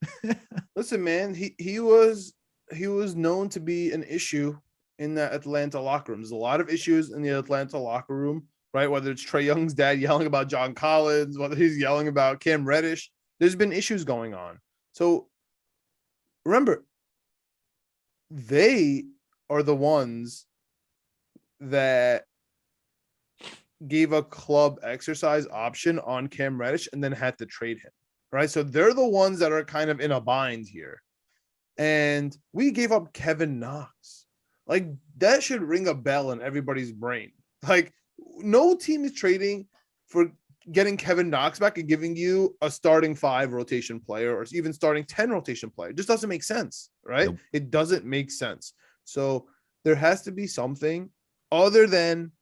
Listen, man, he was known to be an issue in that Atlanta locker room. There's a lot of issues in the Atlanta locker room, right? Whether it's Trae Young's dad yelling about John Collins, whether he's yelling about Cam Reddish, there's been issues going on. So remember, they are the ones that gave a club exercise option on Cam Reddish and then had to trade him, right? So they're the ones that are kind of in a bind here. And we gave up Kevin Knox. Like, that should ring a bell in everybody's brain. Like, no team is trading for getting Kevin Knox back and giving you a starting 5 rotation player or even starting 10 rotation player. It just doesn't make sense, right? Nope. It doesn't make sense. So there has to be something other than,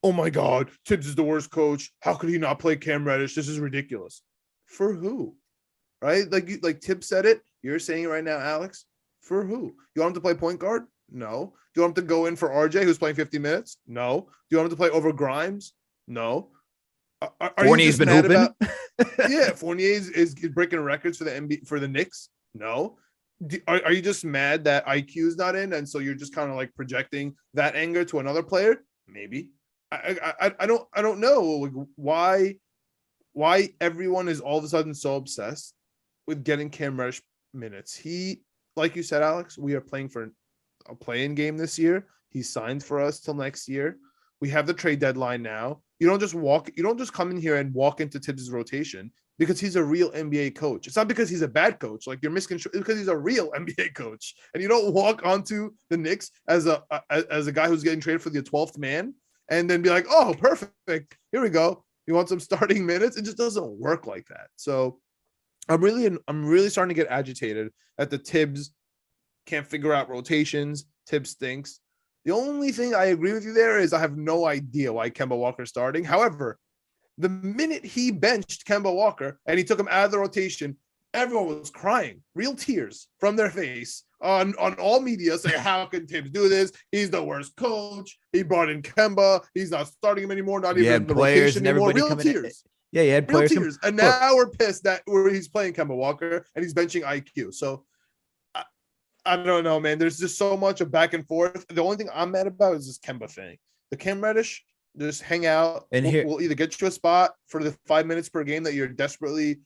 oh my God, Tibbs is the worst coach. How could he not play Cam Reddish? This is ridiculous. For who? Right? Like Tibbs said it. You're saying it right now, Alex. For who? You want him to play point guard? No. Do you want him to go in for RJ, who's playing 50 minutes? No. Do you want him to play over Grimes? No. Fournier's been hooping. Yeah, Fournier is breaking records for the NBA, for the Knicks. No. Are you just mad that IQ is not in, and so you're just kind of like projecting that anger to another player? Maybe. I don't know, like, why everyone is all of a sudden so obsessed with getting Cam Reddish minutes. He, like you said, Alex, we are playing for a play-in game this year. He signed for us till next year. We have the trade deadline now. You don't just come in here and walk into Tibbs' rotation because he's a real NBA coach. It's not because he's a bad coach. Like, you're misconstruing, because he's a real NBA coach. And you don't walk onto the Knicks as a guy who's getting traded for the 12th man and then be like, oh, perfect. Here we go. You want some starting minutes? It just doesn't work like that. So I'm really starting to get agitated that the Tibbs can't figure out rotations. Tibbs stinks. The only thing I agree with you there is I have no idea why Kemba Walker's starting. However, the minute he benched Kemba Walker and he took him out of the rotation, everyone was crying, real tears from their face on all media saying, how can Tibbs do this? He's the worst coach. He brought in Kemba. He's not starting him anymore. Not even in the rotation anymore. Real tears. Yeah, you had players. Real tears. And now we're pissed that he's playing Kemba Walker and he's benching IQ. So I don't know, man. There's just so much of back and forth. The only thing I'm mad about is this Kemba thing. The Cam Reddish, just hang out. And we'll either get you a spot for the 5 minutes per game that you're desperately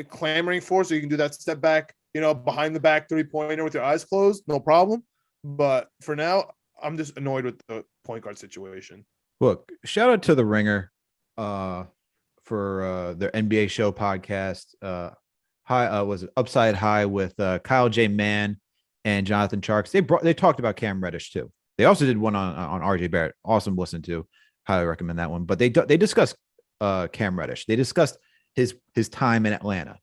clamoring for, so you can do that step back, behind the back 3-pointer with your eyes closed, no problem. But for now, I'm just annoyed with the point guard situation. Look, shout out to The Ringer for their NBA show podcast. Was it Upside High with Kyle J. Mann and Jonathan Tjarks. They talked about Cam Reddish too. They also did one on RJ Barrett. Awesome listen to. Highly recommend that one. But they discussed Cam Reddish. They discussed his time in Atlanta.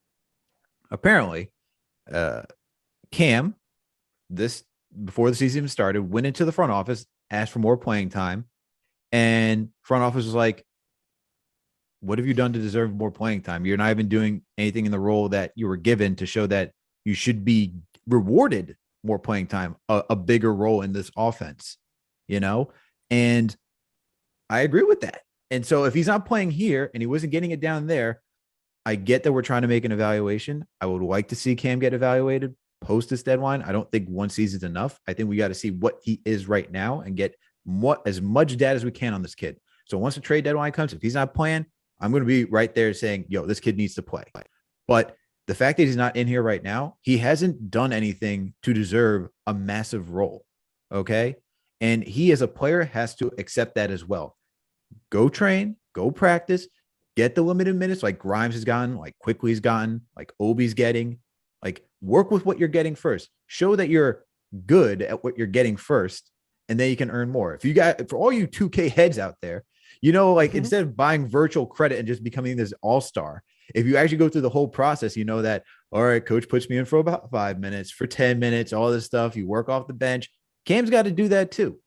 Apparently, Cam, before the season started, went into the front office, asked for more playing time, and front office was like, what have you done to deserve more playing time? You're not even doing anything in the role that you were given to show that you should be rewarded more playing time, a bigger role in this offense, And I agree with that. And so if he's not playing here and he wasn't getting it down there, I get that we're trying to make an evaluation. I would like to see Cam get evaluated, post this deadline. I don't think one season's enough. I think we got to see what he is right now and get as much data as we can on this kid. So once the trade deadline comes, if he's not playing, I'm going to be right there saying, yo, this kid needs to play. But the fact that he's not in here right now, he hasn't done anything to deserve a massive role. Okay. And he as a player has to accept that as well. Go train, go practice, get the limited minutes like Grimes has gotten, like Quickly's gotten, like Obi's getting. Like, work with what you're getting first. Show that you're good at what you're getting first, and then you can earn more. If you got, for all you 2K heads out there, like instead of buying virtual credit and just becoming this all-star, if you actually go through the whole process, you know that, all right, coach puts me in for about 5 minutes, for 10 minutes, all this stuff. You work off the bench. Cam's got to do that too.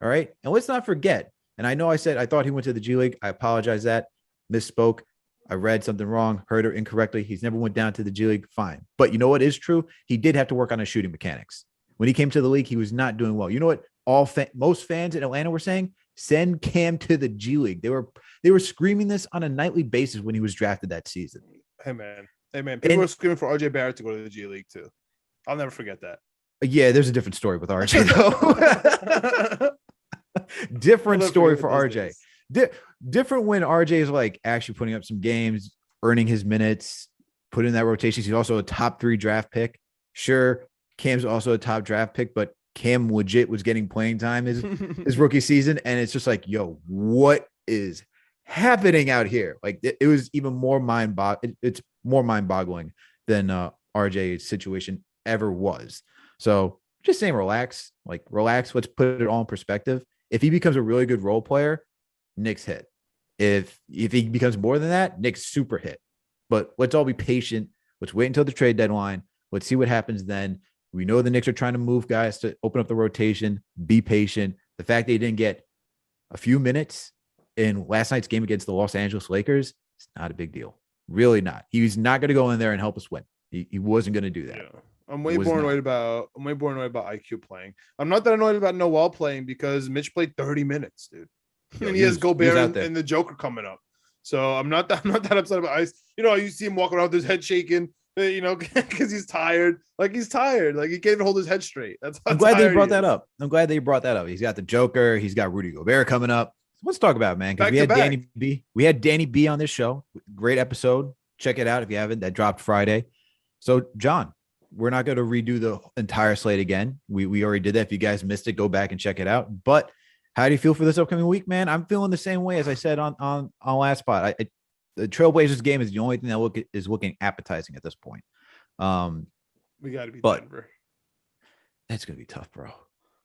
All right. And let's not forget, and I know I thought he went to the G League. I apologize that. Misspoke. I read something wrong, heard it incorrectly. He's never went down to the G League. Fine. But you know what is true? He did have to work on his shooting mechanics. When he came to the league, he was not doing well. You know what? Most fans in Atlanta were saying? Send Cam to the G League. They were screaming this on a nightly basis when he was drafted that season. Hey, man. People were screaming for RJ Barrett to go to the G League, too. I'll never forget that. Yeah, there's a different story with RJ, though. Different story for RJ. Different when RJ is like actually putting up some games, earning his minutes, putting in that rotation. He's also a top 3 draft pick. Sure, Cam's also a top draft pick, but Cam legit was getting playing time his rookie season. And it's just like, yo, what is happening out here? Like, it was even more it's more mind-boggling than RJ's situation ever was. So just saying, relax. Let's put it all in perspective. If he becomes a really good role player, Knicks hit. If he becomes more than that, Knicks super hit. But let's all be patient. Let's wait until the trade deadline. Let's see what happens then. We know the Knicks are trying to move guys to open up the rotation. Be patient. The fact that he didn't get a few minutes in last night's game against the Los Angeles Lakers, it's not a big deal. Really not. He's not going to go in there and help us win. He wasn't going to do that. Yeah. I'm way more annoyed about IQ playing. I'm not that annoyed about Noel playing because Mitch played 30 minutes, dude. And he has Gobert and the Joker coming up. So I'm not that upset about Ice. You see him walking around with his head shaking, because he's tired. He's tired. He can't even hold his head straight. I'm glad they brought that up. He's got the Joker. He's got Rudy Gobert coming up. Let's talk about it, man. Because we had Danny B. We had Danny B on this show. Great episode. Check it out if you haven't. That dropped Friday. So, John, we're not going to redo the entire slate again. We already did that. If you guys missed it, go back and check it out. But how do you feel for this upcoming week, man? I'm feeling the same way as I said on last spot. The Trailblazers game is the only thing that is looking appetizing at this point. We got to be Denver. That's going to be tough, bro.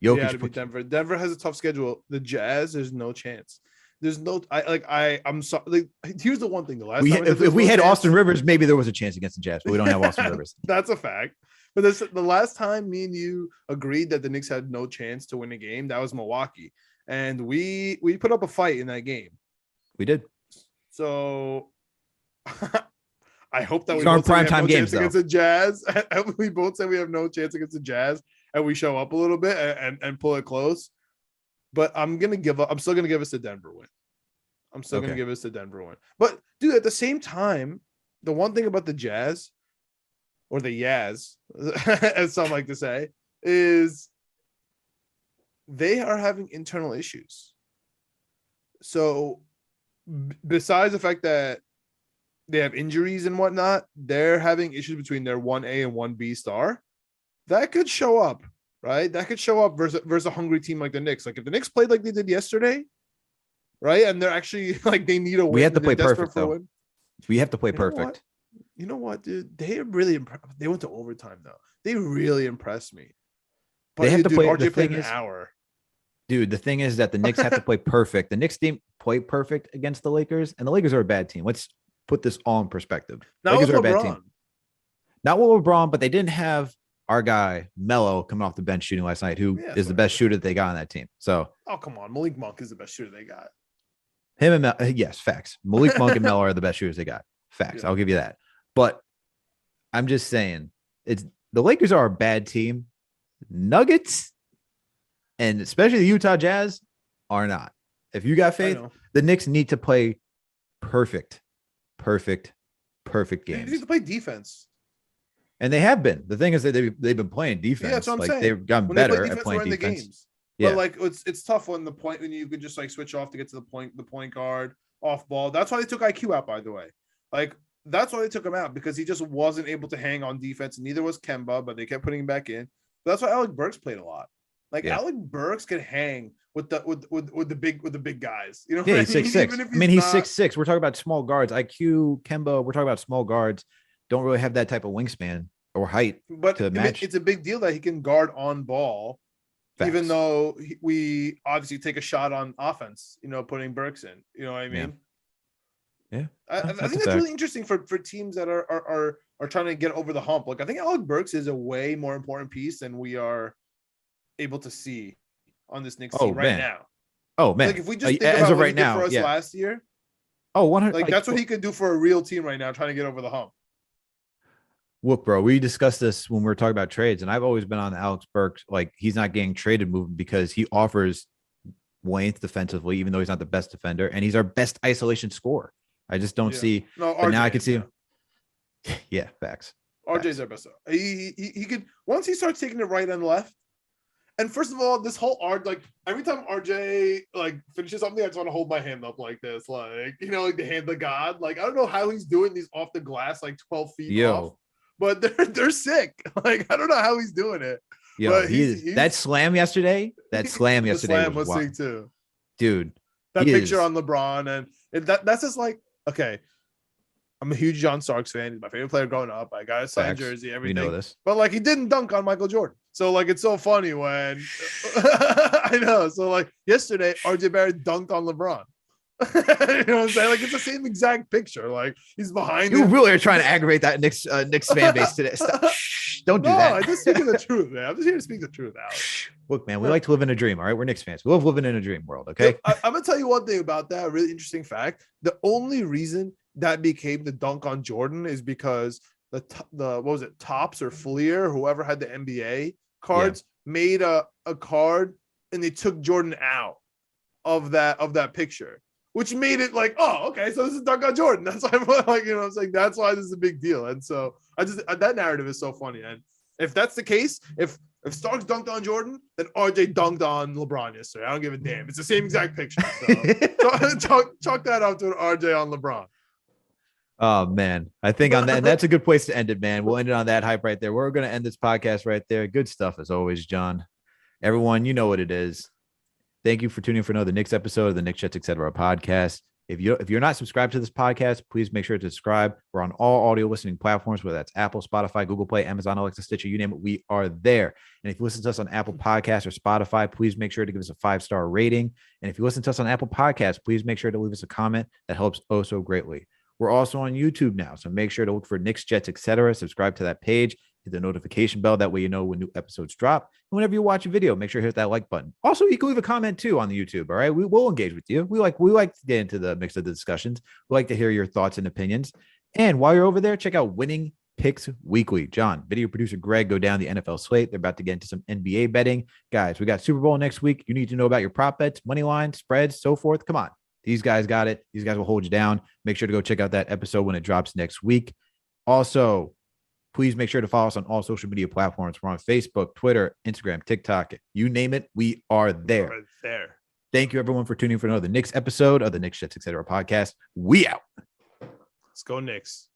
Jokic got to be Denver. Denver has a tough schedule. The Jazz, there's no chance. There's no. I'm sorry. Here's the one thing. The last time if we had Austin Rivers, maybe there was a chance against the Jazz, but we don't have Austin Rivers. That's a fact. But the last time me and you agreed that the Knicks had no chance to win a game, that was Milwaukee, and we put up a fight in that game. We did. So I hope that we both prime time games against the Jazz. We both say we have no chance against the Jazz, and we show up a little bit and pull it close. But I'm gonna give up. I'm still gonna give us a Denver win. Gonna give us a Denver win. But dude, at the same time, the one thing about the Jazz, or the Yaz, as some like to say, is they are having internal issues. So besides the fact that they have injuries and whatnot, they're having issues between their 1A and 1B star. That could show up, right? That could show up versus a hungry team like the Knicks. If the Knicks played like they did yesterday, right? And they're actually they need a win. We have to play perfect, though. We have to play perfect. You know what, dude? They really they went to overtime, though. They really impressed me. But they have to play. RJ played an hour. Dude, the thing is that the Knicks have to play perfect. The Knicks didn't play perfect against the Lakers, and the Lakers are a bad team. Let's put this all in perspective. Lakers are a bad team. Not with LeBron, but they didn't have our guy Melo coming off the bench shooting last night, who is the best shooter that they got on that team. So, come on, Malik Monk is the best shooter they got. Him and yes, facts. Malik Monk and Melo are the best shooters they got. Facts. Yeah. I'll give you that. But I'm just saying, the Lakers are a bad team. Nuggets, and especially the Utah Jazz, are not. If you got faith, the Knicks need to play perfect games. They need to play defense. And they have been. The thing is that they've been playing Yeah, that's defense. what I'm like saying. they've gotten When they play better at defense, playing we're in the defense. games. Yeah. But like it's tough when you could just like switch off to get to the point guard off ball. That's why they took IQ out, by the way. Like that's why they took him out, because he just wasn't able to hang on defense. Neither was Kemba, but they kept putting him back in. That's why Alec Burks played a lot. Like Alec Burks can hang with the big guys. You know what Yeah, I he's mean? 6'6". Even if I mean, he's not, 6'6". We're talking about small guards. IQ, Kemba, we're talking about small guards. Don't really have that type of wingspan or height but to match. it's a big deal that he can guard on ball. Facts. Even though we obviously take a shot on offense, putting Burks in, you know what I mean? Yeah. I think that's really interesting for teams that are trying to get over the hump. Like I think Alec Burks is a way more important piece than we are able to see on this Knicks team right now. Oh man. Like if we just think about what he did for us last year. Oh, 100. Like that's what he could do for a real team right now, trying to get over the hump. Look, bro, we discussed this when we were talking about trades, and I've always been on Alex Burks. Like he's not getting traded movement because he offers length defensively, even though he's not the best defender, and he's our best isolation scorer. I just don't see. No, but now I can see him. Yeah, facts. RJ's our best. He could, once he starts taking it right and left. And first of all, this whole like every time RJ like finishes something, I just want to hold my hand up like this, like like the hand of God. Like I don't know how he's doing these off the glass, like 12 feet off. But they're sick. Like I don't know how he's doing it. Yo, but he's that slam yesterday. That slam yesterday slam was sick too, dude. That picture on LeBron and that's just like okay. I'm a huge John Starks fan. He's my favorite player growing up. I got a signed jersey, everything. We know this, but like he didn't dunk on Michael Jordan. So like it's so funny when I know. So like yesterday, RJ Barrett dunked on LeBron. You know what I'm saying? Like it's the same exact picture. Like he's behind. You really are trying to aggravate that Knicks fan base today. Shh, don't do that. I'm just speaking the truth, man. I'm just here to speak the truth, Alex. Look, man, we like to live in a dream. All right, we're Knicks fans. We love living in a dream world. Okay. I'm gonna tell you one thing about that. A really interesting fact. The only reason that became the dunk on Jordan is because the what was it, Topps or Fleer, whoever had the NBA cards, made a card and they took Jordan out of that picture. Which made it like, oh, okay, so this is dunk on Jordan. That's why I'm like, I'm saying that's why this is a big deal. And so that narrative is so funny. And if that's the case, if Starks dunked on Jordan, then RJ dunked on LeBron yesterday. I don't give a damn. It's the same exact picture. So chalk that up to an RJ on LeBron. Oh man, I think on that, and that's a good place to end it, man. We'll end it on that hype right there. We're going to end this podcast right there. Good stuff as always, John. Everyone, you know what it is. Thank you for tuning in for another Knicks episode of the Knicks Jets Etc. podcast. If you're not subscribed to this podcast, please make sure to subscribe. We're on all audio listening platforms, whether that's Apple, Spotify, Google Play, Amazon, Alexa, Stitcher, you name it, we are there. And if you listen to us on Apple Podcasts or Spotify, please make sure to give us a 5-star rating. And if you listen to us on Apple Podcasts, please make sure to leave us a comment. That helps oh so greatly. We're also on YouTube now, so make sure to look for Knicks Jets Etc. Subscribe to that page. Hit the notification bell. That way you know when new episodes drop. And whenever you watch a video, make sure to hit that like button. Also, you can leave a comment too on the YouTube. All right. We'll engage with you. We like to get into the mix of the discussions. We like to hear your thoughts and opinions. And while you're over there, check out Winning Picks Weekly. John, video producer Greg, go down the NFL slate. They're about to get into some NBA betting. Guys, we got Super Bowl next week. You need to know about your prop bets, money lines, spreads, so forth. Come on. These guys got it. These guys will hold you down. Make sure to go check out that episode when it drops next week. Also, please make sure to follow us on all social media platforms. We're on Facebook, Twitter, Instagram, TikTok. You name it, we are there. Right there. Thank you, everyone, for tuning in for another Knicks episode of the Knicks Jets Etc. podcast. We out. Let's go Knicks.